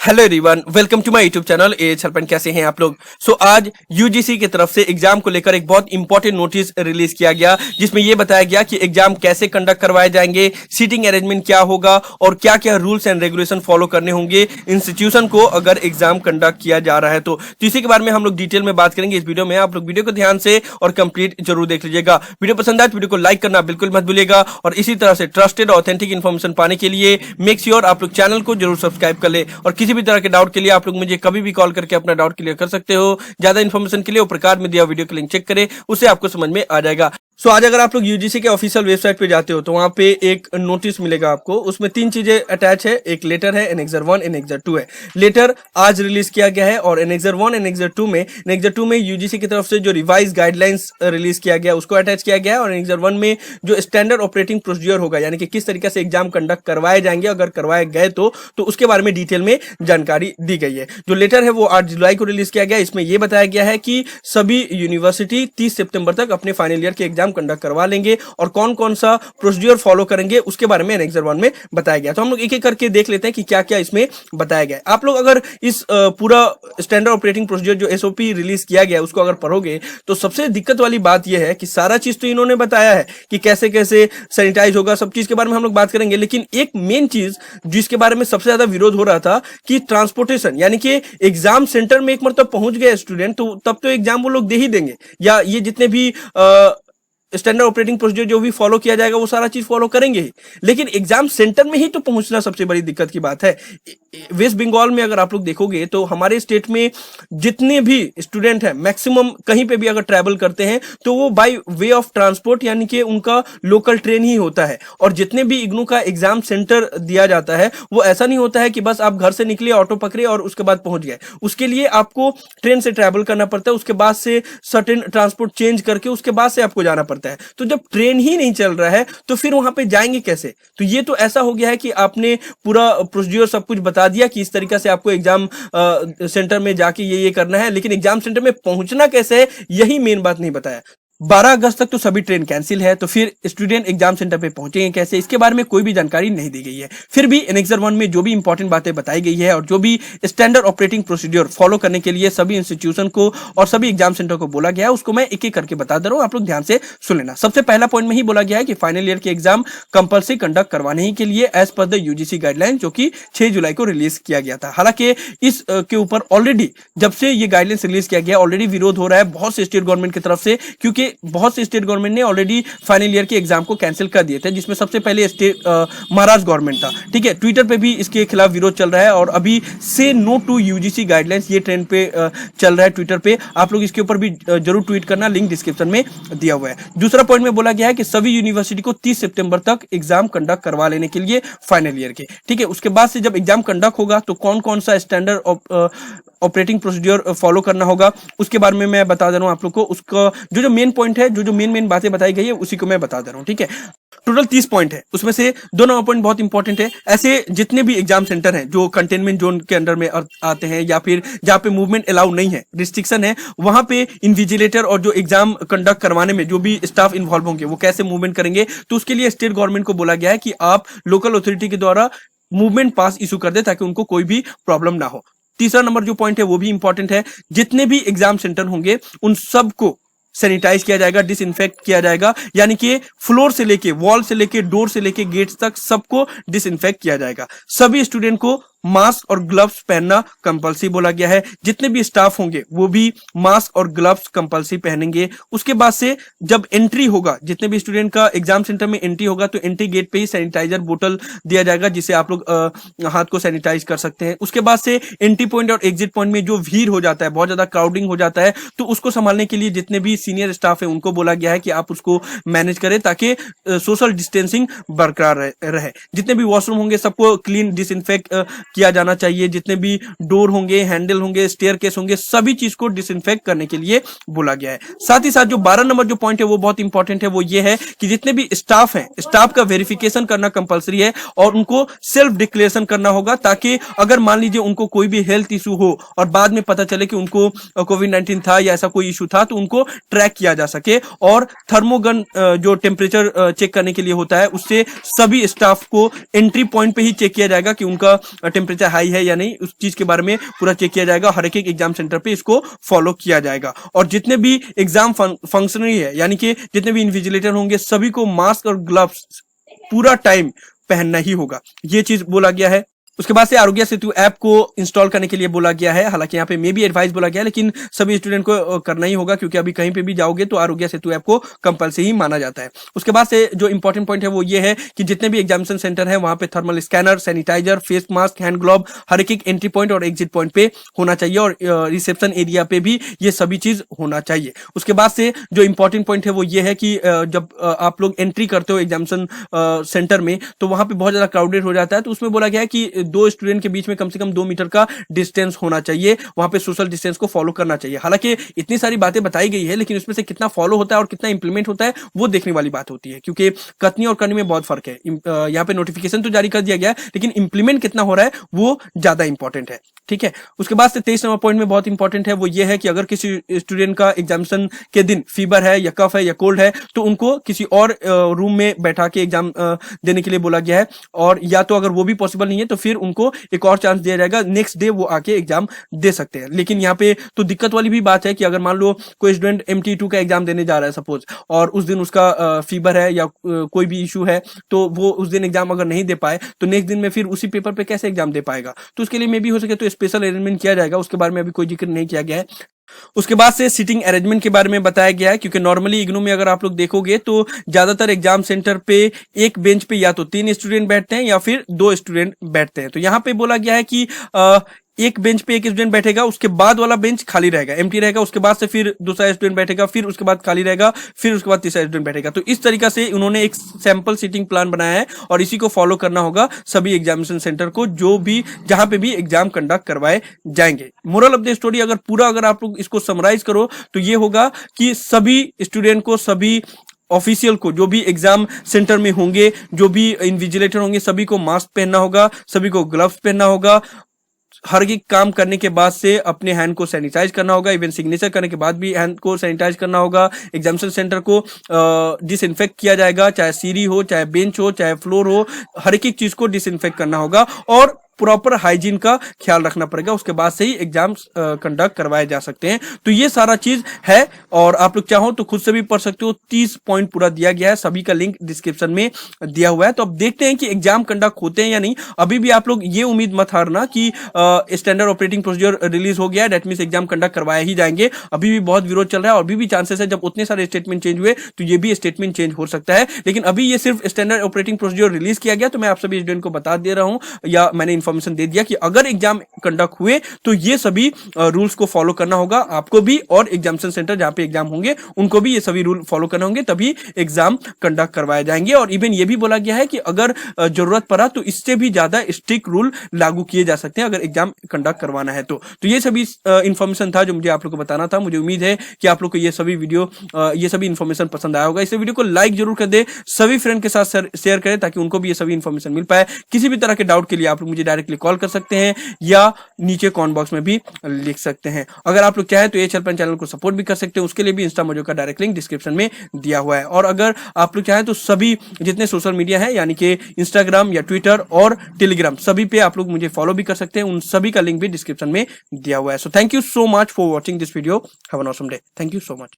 Hello everyone, welcome to my YouTube channel एएच हेल्पन। कैसे हैं आप लोग? आज यूजीसी की तरफ से एग्जाम को लेकर एक बहुत इंपॉर्टेंट नोटिस रिलीज किया गया, जिसमें यह बताया गया कि एग्जाम कैसे कंडक्ट करवाए जाएंगे, सीटिंग अरेंजमेंट क्या होगा और क्या क्या रूल्स एंड रेगुलेशन फॉलो करने होंगे इंस्टीट्यूशन को अगर एग्जाम कंडक्ट किया जा रहा है। तो इसी के बारे में हम लोग डिटेल में बात करेंगे इस वीडियो में। आप लोग वीडियो को ध्यान से और कंप्लीट जरूर देख लीजिएगा। वीडियो पसंद आए तो वीडियो को लाइक करना बिल्कुल मत भूलिएगा और इसी तरह से ट्रस्टेड ऑथेंटिक इन्फॉर्मेशन पाने के लिए मेक श्योर आप लोग चैनल को जरूर सब्सक्राइब कर ले। और किसी भी तरह के डाउट के लिए आप लोग मुझे कभी भी कॉल करके अपना डाउट क्लियर कर सकते हो। ज्यादा इन्फॉर्मेशन के लिए ऊपर कार्ड में दिया वीडियो का लिंक चेक करें, उससे आपको समझ में आ जाएगा। आज अगर आप लोग यूजीसी के ऑफिशियल वेबसाइट पे जाते हो तो वहां पे एक नोटिस मिलेगा आपको। उसमें 3 चीजें अटैच है, एक लेटर है, एनेक्सर 1 एनेक्सर 2 है। लेटर आज रिलीज किया गया है और एनेक्सर 1 एनेक्सर 2 में यूजीसी की तरफ से जो रिवाइज गाइडलाइंस रिलीज किया गया उसको अटैच किया गया है। और एनेक्सर 1 में जो स्टैंडर्ड ऑपरेटिंग प्रोसीजर होगा, यानी कि किस तरीके से एग्जाम कंडक्ट करवाए जाएंगे अगर करवाए गए तो उसके बारे में डिटेल में जानकारी दी गई है। जो लेटर है वो 8 जुलाई को रिलीज किया गया। इसमें यह बताया गया है कि सभी यूनिवर्सिटी 30 सितंबर तक अपने फाइनल ईयर के एग्जाम कंडक्ट करवा लेंगे और कौन कौन सा प्रोसीजर फॉलो करेंगे उसके बारे में एनेक्सर 1 में बताया गया। तो हम लोग एक एक करके देख लेते हैं कि क्या क्या इसमें बताया गया है। आप लोग अगर इस पूरा स्टैंडर्ड ऑपरेटिंग प्रोसीजर जो एसओपी रिलीज किया गया है उसको अगर पढ़ोगे तो सबसे दिक्कत वाली बात यह है कि सारा चीज तो इन्होंने बताया है कि कैसे कैसे सैनिटाइज होगा, सब चीज के बारे में हम लोग बात करेंगे। लेकिन एक मेन चीज जिसके बारे में सबसे ज्यादा विरोध हो रहा था कि ट्रांसपोर्टेशन, यानी कि एग्जाम सेंटर में एक मतलब पहुंच गए स्टूडेंट तो तब तो एग्जाम वो लोग दे ही देंगे, या ये जितने भी स्टैंडर्ड ऑपरेटिंग प्रोसीजर जो भी फॉलो किया जाएगा वो सारा चीज फॉलो करेंगे ही। लेकिन एग्जाम सेंटर में ही तो पहुंचना सबसे बड़ी दिक्कत की बात है। वेस्ट बंगाल में अगर आप लोग देखोगे तो हमारे स्टेट में जितने भी स्टूडेंट हैं मैक्सिमम कहीं पे भी अगर ट्रैवल करते हैं तो वो बाय वे ऑफ ट्रांसपोर्ट, यानी कि उनका लोकल ट्रेन ही होता है। और जितने भी इग्नू का एग्जाम सेंटर दिया जाता है वो ऐसा नहीं होता है कि बस आप घर से निकले, ऑटो पकड़े और उसके बाद पहुंच गए। उसके लिए आपको ट्रेन से ट्रैवल करना पड़ता है, उसके बाद से सर्टेन ट्रांसपोर्ट चेंज करके उसके बाद से आपको जाना पड़ता है। तो जब ट्रेन ही नहीं चल रहा है तो फिर वहां पे जाएंगे कैसे? तो ये तो ऐसा हो गया है कि आपने पूरा प्रोसीजर सब कुछ बता दिया कि इस तरीके से आपको एग्जाम सेंटर में जाके ये करना है, लेकिन एग्जाम सेंटर में पहुंचना कैसे है यही मेन बात नहीं बताया। 12 अगस्त तक तो सभी ट्रेन कैंसिल है, तो फिर स्टूडेंट एग्जाम सेंटर पे पहुंचेंगे कैसे, इसके बारे में कोई भी जानकारी नहीं दी गई है। फिर भी एनेक्सर 1 में जो भी इंपॉर्टेंट बातें बताई गई है और जो भी स्टैंडर्ड ऑपरेटिंग प्रोसीजर फॉलो करने के लिए सभी इंस्टीट्यूशन को और सभी एग्जाम सेंटर को बोला गया है उसको मैं एक एक करके बता दे रहा हूं, आप लोग ध्यान से सुन लेना। सबसे पहला पॉइंट में ही बोला गया है कि फाइनल ईयर के एग्जाम कंपल्सरी कंडक्ट करवाने ही के लिए as per the UGC guideline, जो कि 6 जुलाई को रिलीज किया गया था। हालांकि इस के ऊपर ऑलरेडी जब से ये गाइडलाइंस रिलीज किया गया ऑलरेडी विरोध हो रहा है बहुत से स्टेट गवर्नमेंट की तरफ से, क्योंकि बहुत से स्टेट गवर्नमेंट ने ऑलरेडी फाइनल ईयर के एग्जाम को कैंसिल कर दिए थे, जिसमें सबसे पहले स्टेट महाराष्ट्र गवर्नमेंट था। ठीक है, ट्विटर पे भी इसके खिलाफ विरोध चल रहा है और अभी से नो टू यूजीसी गाइडलाइंस ये ट्रेंड पे चल रहा है ट्विटर पे। आप लोग इसके ऊपर भी जरूर ट्वीट करना, लिंक डिस्क्रिप्शन में दिया हुआ है। दूसरा पॉइंट में बोला गया है कि सभी यूनिवर्सिटी को 30 सितंबर तक एग्जाम कंडक्ट करवा लेने के लिए फाइनल ईयर के। ठीक है, उसके बाद से जब एग्जाम कंडक्ट होगा तो कौन कौन सा स्टैंडर्ड ऑपरेटिंग प्रोसीजर फॉलो करना होगा उसके बारे में मैं बता दे रहा हूं आप लोग को। उसका जो मेन पॉइंट है, जो मेन बातें बताई गई है उसी को मैं बता दे रहा हूं। ठीक है, टोटल 30 पॉइंट है, उसमें से 2 नंबर पॉइंट बहुत इंपॉर्टेंट है। ऐसे जितने भी एग्जाम सेंटर हैं जो कंटेनमेंट जोन के अंडर में आते हैं या फिर जहां पे मूवमेंट अलाउ नहीं है, रिस्ट्रिक्शन है, वहां पे इन्विजिलेटर और जो एग्जाम कंडक्ट करवाने में जो भी स्टाफ इन्वॉल्व होंगे वो कैसे मूवमेंट करेंगे, तो उसके लिए स्टेट गवर्नमेंट को बोला गया है कि आप लोकल अथॉरिटी के द्वारा मूवमेंट पास इशू कर दे ताकि उनको कोई भी प्रॉब्लम ना हो। तीसरा नंबर जो पॉइंट है वो भी इंपॉर्टेंट है, जितने भी एग्जाम सेंटर होंगे उन सबको सैनिटाइज किया जाएगा, डिसइंफेक्ट किया जाएगा, यानी कि फ्लोर से लेके वॉल से लेके डोर से लेके गेट्स तक सबको डिसइंफेक्ट किया जाएगा। सभी स्टूडेंट को मास्क और ग्लव्स पहनना कंपल्सरी बोला गया है। जितने भी स्टाफ होंगे वो भी मास्क और ग्लव्स कंपल्सरी पहनेंगे। उसके बाद से जब एंट्री होगा, जितने भी स्टूडेंट का एग्जाम सेंटर में एंट्री होगा तो एंट्री गेट पे ही सैनिटाइजर बोतल दिया जाएगा जिससे आप लोग हाथ को सैनिटाइज कर सकते हैं। उसके बाद से एंट्री पॉइंट और एग्जिट पॉइंट में जो भीड़ हो जाता है, बहुत ज्यादा क्राउडिंग हो जाता है, तो उसको संभालने के लिए जितने भी सीनियर स्टाफ है उनको बोला गया है कि आप उसको मैनेज करें ताकि सोशल डिस्टेंसिंग बरकरार रहे। जितने भी वॉशरूम होंगे सबको क्लीन डिसइंफेक्ट किया जाना चाहिए। जितने भी डोर होंगे, हैंडल होंगे, स्टेयरकेस होंगे, सभी चीज को डिसइंफेक्ट करने के लिए बोला गया है। साथ ही साथ जो 12 नंबर जो पॉइंट है वो बहुत इंपॉर्टेंट है, वो ये है कि जितने भी स्टाफ हैं स्टाफ का वेरिफिकेशन करना कंपलसरी है और उनको सेल्फ डिक्लेरेशन करना होगा, ताकि अगर मान लीजिए उनको कोई भी हेल्थ इशू हो और बाद में पता चले कि उनको कोविड-19 था या ऐसा कोई इशू था तो उनको ट्रैक किया जा सके। और थर्मोगन जो टेम्परेचर चेक करने के लिए होता है उससे सभी स्टाफ को एंट्री पॉइंट पे ही चेक किया जाएगा कि उनका टेम्परेचर हाई है या नहीं, उस चीज के बारे में पूरा चेक किया जाएगा। हर एक एग्जाम सेंटर पे इसको फॉलो किया जाएगा। और जितने भी एग्जाम फंक्शनरी है यानी कि जितने भी इन्विजिलेटर होंगे सभी को मास्क और ग्लव्स पूरा टाइम पहनना ही होगा, ये चीज बोला गया है। उसके बाद से आरोग्य सेतु ऐप को इंस्टॉल करने के लिए बोला गया है। हालांकि यहाँ पे मे भी एडवाइस बोला गया है, लेकिन सभी स्टूडेंट को करना ही होगा, क्योंकि अभी कहीं पे भी जाओगे तो आरोग्य सेतु ऐप को कंपलसरी ही माना जाता है। उसके बाद से जो इंपॉर्टेंट पॉइंट है वो ये है कि जितने भी एग्जामिनेशन सेंटर है वहां पे thermal scanner, sanitiser, face mask, hand glove हर एक एंट्री पॉइंट और एग्जिट पॉइंट पे होना चाहिए, और रिसेप्शन एरिया पे भी ये सभी चीज होना चाहिए। उसके बाद से जो इंपॉर्टेंट पॉइंट है वो ये है कि जब आप लोग एंट्री करते हो एग्जामिनेशन सेंटर में तो वहां पे बहुत ज्यादा क्राउडेड हो जाता है, तो उसमें बोला गया है कि 2 स्टूडेंट के बीच में कम से कम 2 मीटर का डिस्टेंस होना चाहिए, वहां पे सोशल डिस्टेंस को फॉलो करना चाहिए। हालांकि इतनी सारी बातें बताई गई है, लेकिन उसमें से कितना फॉलो होता है और कितना इंप्लीमेंट होता है वो देखने वाली बात होती है, क्योंकि कथनी और करनी में बहुत फर्क है। यहाँ पे नोटिफिकेशन तो जारी कर दिया गया है, लेकिन इंप्लीमेंट कितना हो रहा है वो ज्यादा इंपॉर्टेंट है। ठीक है, उसके बाद से 23 नंबर पॉइंट में बहुत इंपॉर्टेंट है वो ये है कि अगर किसी स्टूडेंट का एग्जामिनेशन के दिन फीवर है या कफ है या कोल्ड है तो उनको किसी और रूम में बैठा के एग्जाम देने के लिए बोला गया है, और या तो अगर वो भी पॉसिबल नहीं है तो फिर उनको एक और चांस दिया जाएगा, नेक्स्ट डे वो आके एग्जाम दे सकते हैं। लेकिन यहाँ पे तो दिक्कत वाली भी बात है कि अगर मान लो कोई स्टूडेंट MT2 का एग्जाम देने जा रहा है सपोज, और उस दिन उसका फीवर है या कोई भी इशू है, तो वो उस दिन एग्जाम अगर नहीं दे पाए तो नेक्स्ट दिन में फिर उसी पेपर पे कैसे एग्जाम दे पाएगा। तो उसके लिए मे भी हो सके तो स्पेशल अरेंजमेंट किया जाएगा, उसके बारे में अभी कोई जिक्र नहीं किया गया है। उसके बाद से सीटिंग अरेंजमेंट के बारे में बताया गया है, क्योंकि नॉर्मली इग्नू में अगर आप लोग देखोगे तो ज्यादातर एग्जाम सेंटर पे एक बेंच पे या तो 3 स्टूडेंट बैठते हैं या फिर 2 स्टूडेंट बैठते हैं। तो यहाँ पे बोला गया है कि एक बेंच पे एक स्टूडेंट बैठेगा, उसके बाद वाला बेंच खाली रहेगा, एम्प्टी रहेगा, उसके बाद से फिर दूसरा स्टूडेंट बैठेगा, फिर उसके बाद खाली रहेगा, फिर उसके बाद तीसरा स्टूडेंट बैठेगा। तो इस तरीका से उन्होंने एक सैंपल सीटिंग प्लान बनाया है और इसी को फॉलो करना होगा सभी एग्जामिनेशन सेंटर को, जो भी जहां पे भी एग्जाम कंडक्ट करवाए जाएंगे। मोरल ऑफ द स्टोरी अगर आप लोग इसको समराइज करो तो ये होगा कि सभी स्टूडेंट को, सभी ऑफिशियल को, जो भी एग्जाम सेंटर में होंगे, जो भी इन्विजिलेटर होंगे, सभी को मास्क पहनना होगा, सभी को ग्लव्स पहनना होगा। हर एक काम करने के बाद से अपने हैंड को सैनिटाइज करना होगा, इवन सिग्नेचर करने के बाद भी हैंड को सैनिटाइज करना होगा। एग्जामिनेशन सेंटर को डिसइंफेक्ट किया जाएगा, चाहे सीढ़ी हो, चाहे बेंच हो, चाहे फ्लोर हो, हर एक चीज को डिसइंफेक्ट करना होगा और प्रॉपर हाइजीन का ख्याल रखना पड़ेगा। उसके बाद से ही एग्जाम कंडक्ट करवाए जा सकते हैं। तो ये सारा चीज है और आप लोग चाहो तो खुद से भी पढ़ सकते हो। 30 पॉइंट पूरा दिया गया है, सभी का लिंक डिस्क्रिप्शन में दिया हुआ है। तो अब देखते हैं कि एग्जाम कंडक्ट होते हैं या नहीं। अभी भी आप लोग ये उम्मीद मत हारना कि स्टैंडर्ड ऑपरेटिंग प्रोसीजर रिलीज हो गया है, दैट मींस एग्जाम कंडक्ट करवाए ही जाएंगे। अभी भी बहुत विरोध चल रहा है और अभी भी चांसेस है, जब उतने सारे स्टेटमेंट चेंज हुए तो ये भी स्टेटमेंट चेंज हो सकता है। लेकिन अभी ये सिर्फ स्टैंडर्ड ऑपरेटिंग प्रोसीजर रिलीज किया गया, तो मैं आप सभी स्टूडेंट को बता दे रहा हूं या मैंने इन्फॉर्मेशन दे दिया कि अगर एग्जाम कंडक्ट हुए तो ये सभी रूल्स को फॉलो करना होगा आपको भी, और एग्जामिनेशन सेंटर जहां पे एग्जाम होंगे उनको भी ये सभी रूल फॉलो करने होंगे, तभी एग्जाम कंडक्ट करवाए जाएंगे। और इवन ये भी बोला गया है कि अगर जरूरत पड़ा तो इससे भी ज्यादा स्ट्रिक्ट रूल लागू किए जा सकते हैं अगर एग्जाम कंडक्ट करवाना है तो ये सभी इंफॉर्मेशन था जो मुझे आप लोग को बताना था। मुझे उम्मीद है कि आप लोग को ये सभी वीडियो, ये सभी इंफॉर्मेशन पसंद आया होगा। इस वीडियो को लाइक जरूर कर दे, सभी फ्रेंड के साथ शेयर करें ताकि उनको भी ये सभी इंफॉर्मेशन मिल पाए। किसी भी तरह के डाउट के लिए आप लोग मुझे डायरेक्टली कॉल कर सकते हैं या नीचे कमेंट बॉक्स में भी लिख सकते हैं। अगर आप लोग चाहें तो एएचएल पेन चैनल को सपोर्ट भी कर सकते हैं, उसके लिए भी इंस्टा मोजो का डायरेक्ट लिंक डिस्क्रिप्शन में दिया हुआ है। और अगर आप लोग चाहें तो सभी जितने सोशल मीडिया है यानी कि इंस्टाग्राम या ट्विटर और टेलीग्राम, सभी पे आप लोग मुझे फॉलो भी कर सकते हैं, उन सभी का लिंक भी डिस्क्रिप्शन में दिया हुआ है। So thank you so much for watching this video. Have an awesome day. Thank you so much.